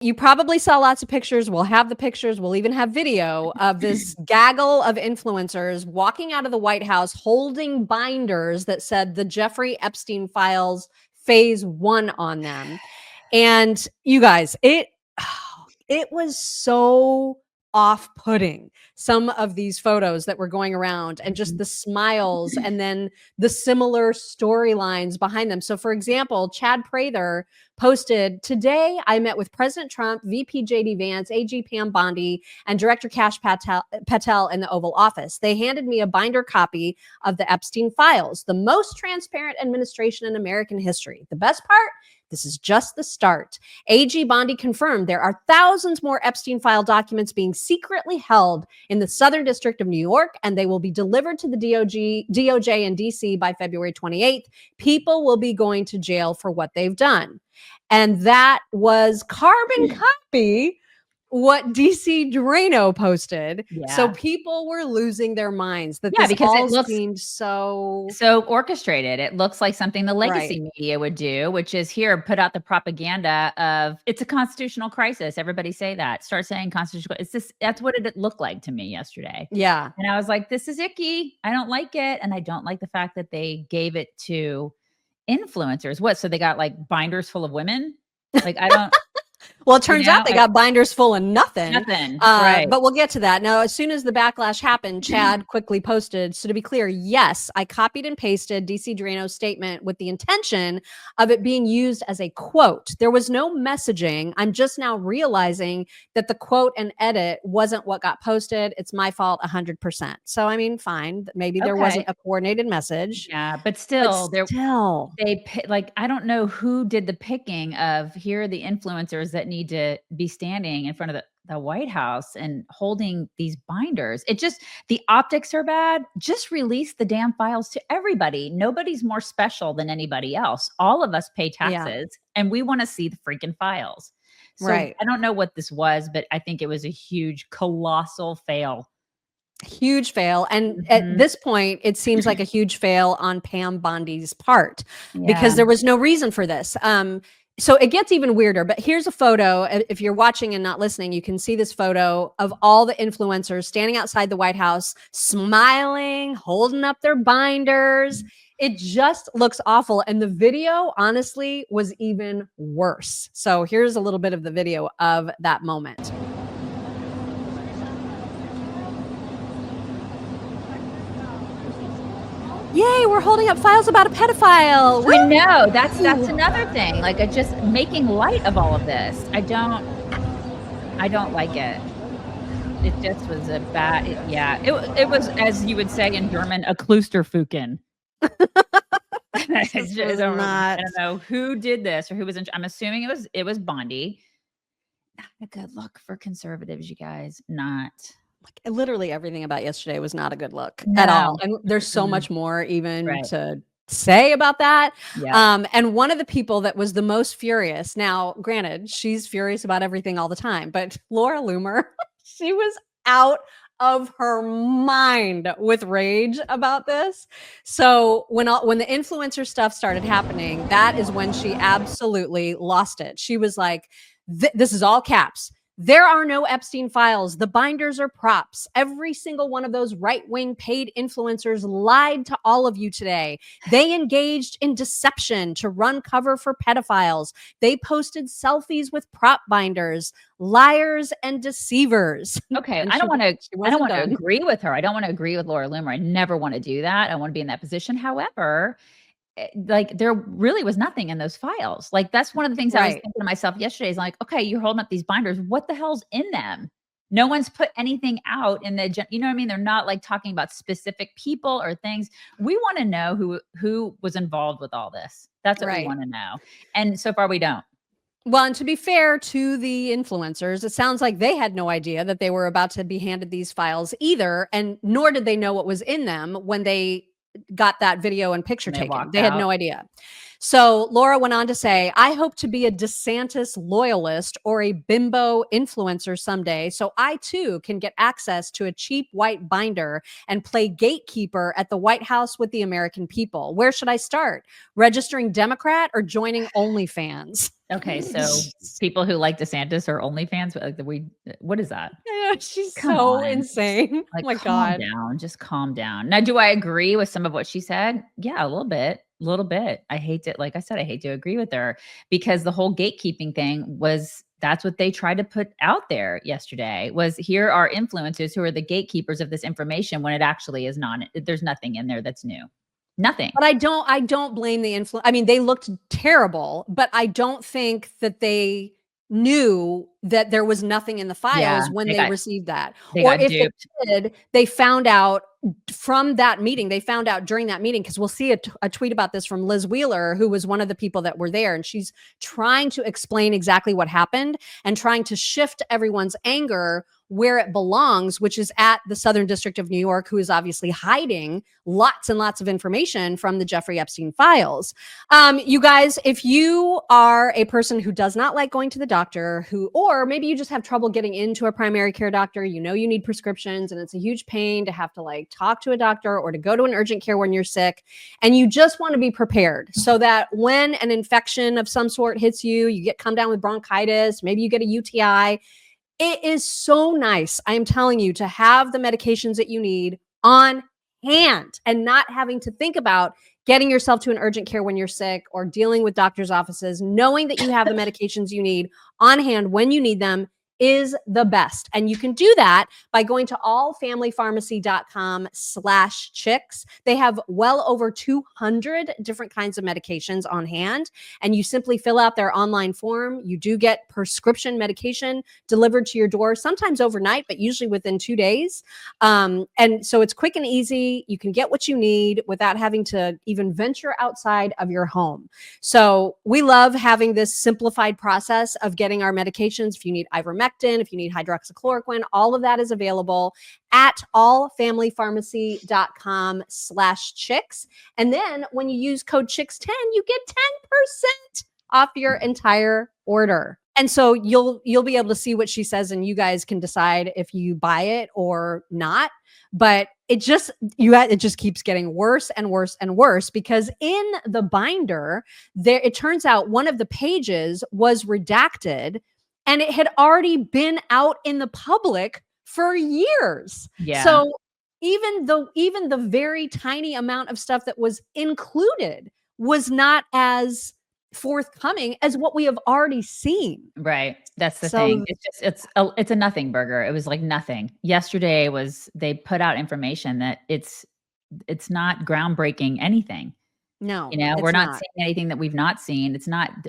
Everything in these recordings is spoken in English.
You probably saw lots of pictures. We'll have the pictures. We'll even have video of this gaggle of influencers walking out of the White House holding binders that said the Jeffrey Epstein files phase 1 on them. And you guys, it was so off-putting, some of these photos that were going around, and just the smiles and then the similar storylines behind them. So for example, Chad Prather posted, "Today I met with President Trump, VP JD Vance, AG Pam Bondi, and Director Kash Patel in the Oval Office. They handed me a binder copy of the Epstein files, the most transparent administration in American history. The best part? This is just the start. AG Bondi confirmed there are thousands more Epstein file documents being secretly held in the Southern District of New York, and they will be delivered to the DOJ in DC by February 28th. People will be going to jail for what they've done." And that was carbon copy what DC Drano posted. Yeah. So people were losing their minds that Yeah, this because all it looks seemed so orchestrated. It looks like something the legacy media would do, which is here, put out the propaganda of it's a constitutional crisis. Everybody say that. Start saying constitutional. It's this. That's what it looked like to me yesterday. Yeah. And I was like, this is icky. I don't like it. And I don't like the fact that they gave it to influencers. What? So they got like binders full of women? Like, I don't. Well, it turns out they got binders full of nothing. Right. But we'll get to that. Now, as soon as the backlash happened, Chad quickly posted, "So to be clear, yes, I copied and pasted DC Drano's statement with the intention of it being used as a quote. There was no messaging. I'm just now realizing that the quote and edit wasn't what got posted. It's my fault 100%. So, I mean, fine. Maybe there wasn't a coordinated message. Yeah, but still, they like, I don't know who did the picking of here are the influencers that need to be standing in front of the White House and holding these binders. It just, the optics are bad. Just release the damn files to everybody. Nobody's more special than anybody else. All of us pay taxes and we want to see the freaking files. So I don't know what this was, but I think it was a huge, colossal fail. Huge fail. And at this point, it seems like a huge fail on Pam Bondi's part because there was no reason for this. So it gets even weirder, but here's a photo. If you're watching and not listening, you can see this photo of all the influencers standing outside the White House, smiling, holding up their binders. It just looks awful. And the video, honestly, was even worse. So here's a little bit of the video of that moment. Yay, we're holding up files about a pedophile. I know. That's another thing. Like, just making light of all of this. I don't like it. It just was a bad, it was, as you would say in German, a Klusterfuken. I don't know who did this or who was I'm assuming it was Bondi. Not a good look for conservatives, you guys. Not. Like, literally everything about yesterday was not a good look at all. And there's so much more even to say about that. And one of the people that was the most furious, now granted, she's furious about everything all the time, but Laura Loomer, she was out of her mind with rage about this. So when the influencer stuff started happening, that is when she absolutely lost it. She was like, this is all caps. There are no Epstein files. The binders are props. Every single one of those right-wing paid influencers lied to all of you today. They engaged in deception to run cover for pedophiles. They posted selfies with prop binders. Liars and deceivers. Okay, I don't want to agree with her. I don't want to agree with Laura Loomer. I never want to do that. I want to be in that position. However, like, there really was nothing in those files. Like, that's one of the things I was thinking to myself yesterday is like, okay, you're holding up these binders. What the hell's in them? No one's put anything out in the, you know what I mean? They're not like talking about specific people or things. We want to know who was involved with all this. That's what we want to know. And so far we don't. Well, and to be fair to the influencers, it sounds like they had no idea that they were about to be handed these files either. And nor did they know what was in them when they got that video and picture taken. They had no idea. So Laura went on to say, I hope to be a DeSantis loyalist or a bimbo influencer someday, so I too can get access to a cheap white binder and play gatekeeper at the White House with the American people. Where should I start? Registering Democrat or joining OnlyFans? Okay, so people who like DeSantis are OnlyFans, but what is that? Yeah, she's Come so on. insane. Like, Oh my calm God. down, just calm down. Now, do I agree with some of what she said? Yeah, a little bit. I hate to, like I said, I hate to agree with her because the whole gatekeeping thing that's what they tried to put out there yesterday was here are influencers who are the gatekeepers of this information when it actually is not, there's nothing in there that's new. Nothing. But I don't blame the influence. I mean, they looked terrible, but I don't think that they knew that there was nothing in the Yeah, files when they received that. they Or got if they duped. did, they found out from that meeting, they found out during that meeting, because we'll see a tweet about this from Liz Wheeler, who was one of the people that were there. And she's trying to explain exactly what happened and trying to shift everyone's anger where it belongs, which is at the Southern District of New York, who is obviously hiding lots and lots of information from the Jeffrey Epstein files. You guys, if you are a person who does not like going to the doctor, or maybe you just have trouble getting into a primary care doctor, you know you need prescriptions and it's a huge pain to have to like talk to a doctor or to go to an urgent care when you're sick, and you just want to be prepared so that when an infection of some sort hits you, you get come down with bronchitis, maybe you get a UTI. It is so nice, I am telling you, to have the medications that you need on hand and not having to think about getting yourself to an urgent care when you're sick or dealing with doctor's offices. Knowing that you have the medications you need on hand when you need them is the best. And you can do that by going to allfamilypharmacy.com/chicks. They have well over 200 different kinds of medications on hand, and you simply fill out their online form. You do get prescription medication delivered to your door, sometimes overnight, but usually within 2 days. And so it's quick and easy. You can get what you need without having to even venture outside of your home. So we love having this simplified process of getting our medications. If you need ivermectin, if you need hydroxychloroquine, all of that is available at allfamilypharmacy.com/chicks. And then when you use code chicks10, you get 10% off your entire order. And so you'll be able to see what she says, and you guys can decide if you buy it or not. But it just keeps getting worse and worse and worse, because in the binder there, it turns out one of the pages was redacted and it had already been out in the public for years. Yeah. So even the very tiny amount of stuff that was included was not as forthcoming as what we have already seen. Right. That's the thing. It's a nothing burger. It was like nothing. Yesterday they put out information that it's not groundbreaking anything. No, We're not seeing anything that we've not seen.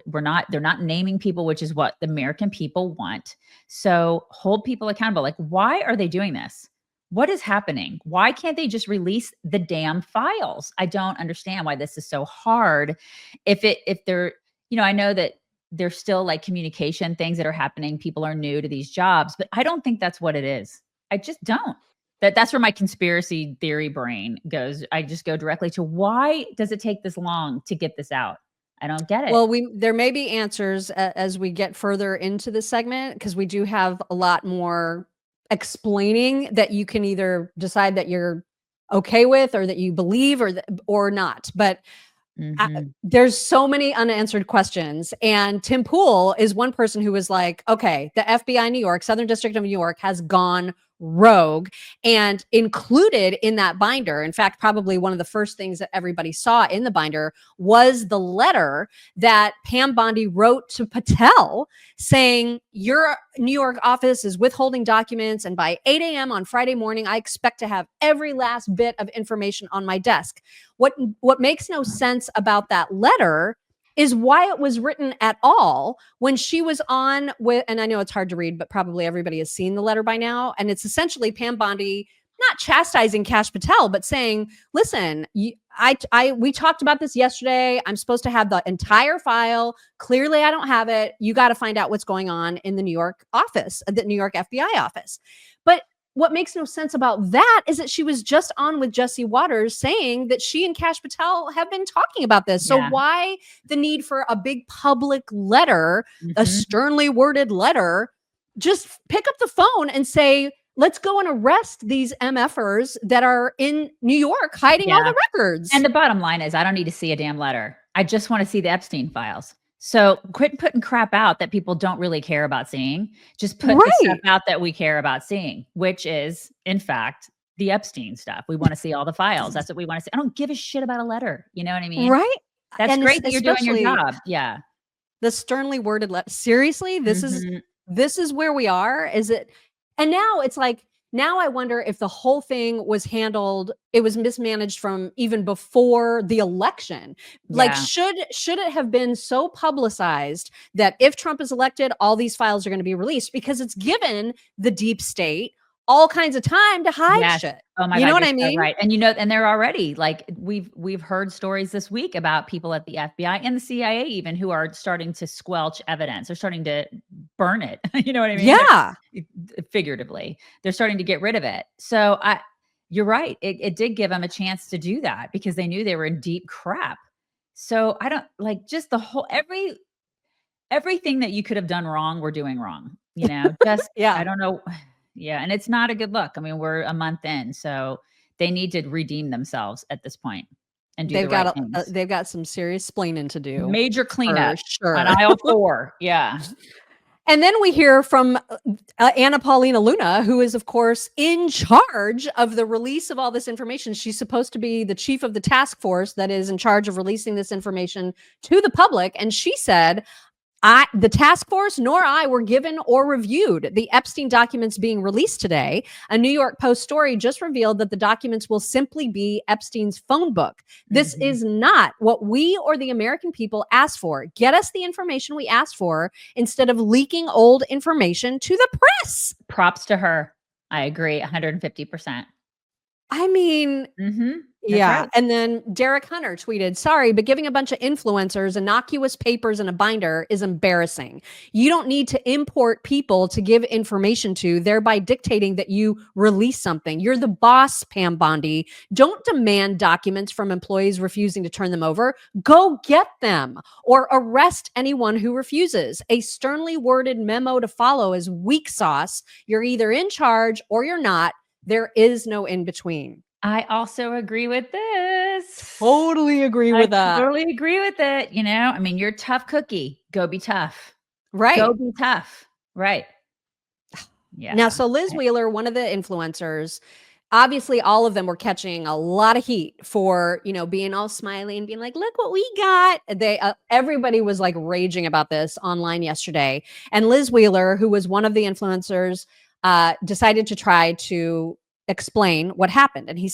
They're not naming people, which is what the American people want. So hold people accountable. Like, why are they doing this? What is happening? Why can't they just release the damn files? I don't understand why this is so hard. If they're, I know that there's still like communication things that are happening. People are new to these jobs, but I don't think that's what it is. I just don't. That's where my conspiracy theory brain goes. I just go directly to, why does it take this long to get this out? I don't get it. Well, there may be answers as we get further into the segment, because we do have a lot more explaining that you can either decide that you're okay with, or that you believe, or not. But there's so many unanswered questions. And Tim Pool is one person who was like, okay, the FBI New York, Southern District of New York, has gone rogue. And included in that binder, in fact, probably one of the first things that everybody saw in the binder, was the letter that Pam Bondi wrote to Patel saying, your New York office is withholding documents, and by 8 a.m. on Friday morning, I expect to have every last bit of information on my desk. What makes no sense about that letter is why it was written at all when she was on with, and I know it's hard to read, but probably everybody has seen the letter by now. And it's essentially Pam Bondi not chastising Kash Patel, but saying, listen, we talked about this yesterday. I'm supposed to have the entire file. Clearly, I don't have it. You got to find out what's going on in the New York office, the New York FBI office. But what makes no sense about that is that she was just on with Jesse Waters saying that she and Kash Patel have been talking about this. So why the need for a big public letter, a sternly worded letter? Just pick up the phone and say, let's go and arrest these MFers that are in New York hiding all the records. And the bottom line is, I don't need to see a damn letter. I just want to see the Epstein files. So quit putting crap out that people don't really care about seeing. Just put the stuff out that we care about seeing, which is, in fact, the Epstein stuff. We want to see all the files. That's what we want to see. I don't give a shit about a letter. You know what I mean? Right. That's great that you're doing your job. Yeah. The sternly worded letter. Seriously, this is where we are. Is it? And now it's like, now I wonder if the whole thing was handled, it was mismanaged from even before the election. Like, should it have been so publicized that if Trump is elected, all these files are going to be released? Because it's given the deep state all kinds of time to hide shit. Oh my God, you know what I mean? Right. And and they're already like, we've heard stories this week about people at the FBI and the CIA even who are starting to squelch evidence. They're starting to burn it. You know what I mean? Yeah. Figuratively, they're starting to get rid of it. So you're right. It did give them a chance to do that because they knew they were in deep crap. So I don't like just the whole, everything that you could have done wrong, we're doing wrong, you know, just, I don't know. Yeah. And it's not a good look. I mean, we're a month in, so they need to redeem themselves at this point and do they've got some serious splaining to do. Major cleanup on aisle 4. Yeah. And then we hear from Anna Paulina Luna, who is, of course, in charge of the release of all this information. She's supposed to be the chief of the task force that is in charge of releasing this information to the public. And she said, the task force nor I were given or reviewed the Epstein documents being released today. A New York Post story just revealed that the documents will simply be Epstein's phone book. This is not what we or the American people asked for. Get us the information we asked for instead of leaking old information to the press. Props to her. I agree 150%. I mean, yeah. Right. And then Derek Hunter tweeted, sorry, but giving a bunch of influencers innocuous papers in a binder is embarrassing. You don't need to import people to give information to, thereby dictating that you release something. You're the boss, Pam Bondi. Don't demand documents from employees refusing to turn them over. Go get them or arrest anyone who refuses. A sternly worded memo to follow is weak sauce. You're either in charge or you're not. There is no in between. I also agree with this. Totally agree with that. Totally agree with it. You know, I mean, you're a tough cookie. Go be tough. Right. Go be tough. Right. Yeah. Now, so Liz Wheeler, one of the influencers, obviously all of them were catching a lot of heat for, you know, being all smiley and being like, look what we got. Everybody was like raging about this online yesterday. And Liz Wheeler, who was one of the influencers, decided to try to explain what happened. And she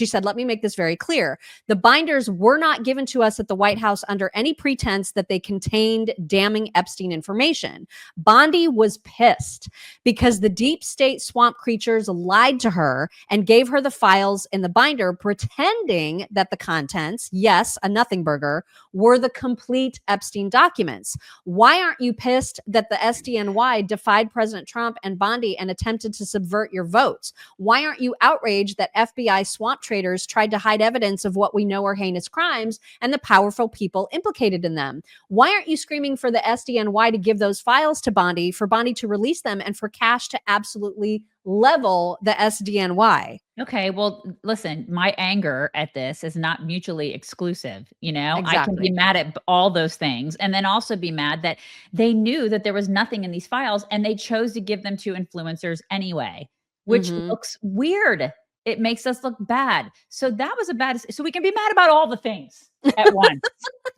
said, let me make this very clear. The binders were not given to us at the White House under any pretense that they contained damning Epstein information. Bondi was pissed because the deep state swamp creatures lied to her and gave her the files in the binder, pretending that the contents, yes, a nothing burger, were the complete Epstein documents. Why aren't you pissed that the SDNY defied President Trump and Bondi and attempted to subvert your votes? Why aren't you outraged that FBI swamp traders tried to hide evidence of what we know are heinous crimes and the powerful people implicated in them? Why aren't you screaming for the SDNY to give those files to Bondi, for Bondi to release them, and for Kash to absolutely level the SDNY? Okay, well, listen, my anger at this is not mutually exclusive. You know, exactly. I can be mad at all those things and then also be mad that they knew that there was nothing in these files and they chose to give them to influencers anyway, which looks weird. It makes us look bad. So that was so we can be mad about all the things at once.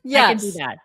Yes. I can do that.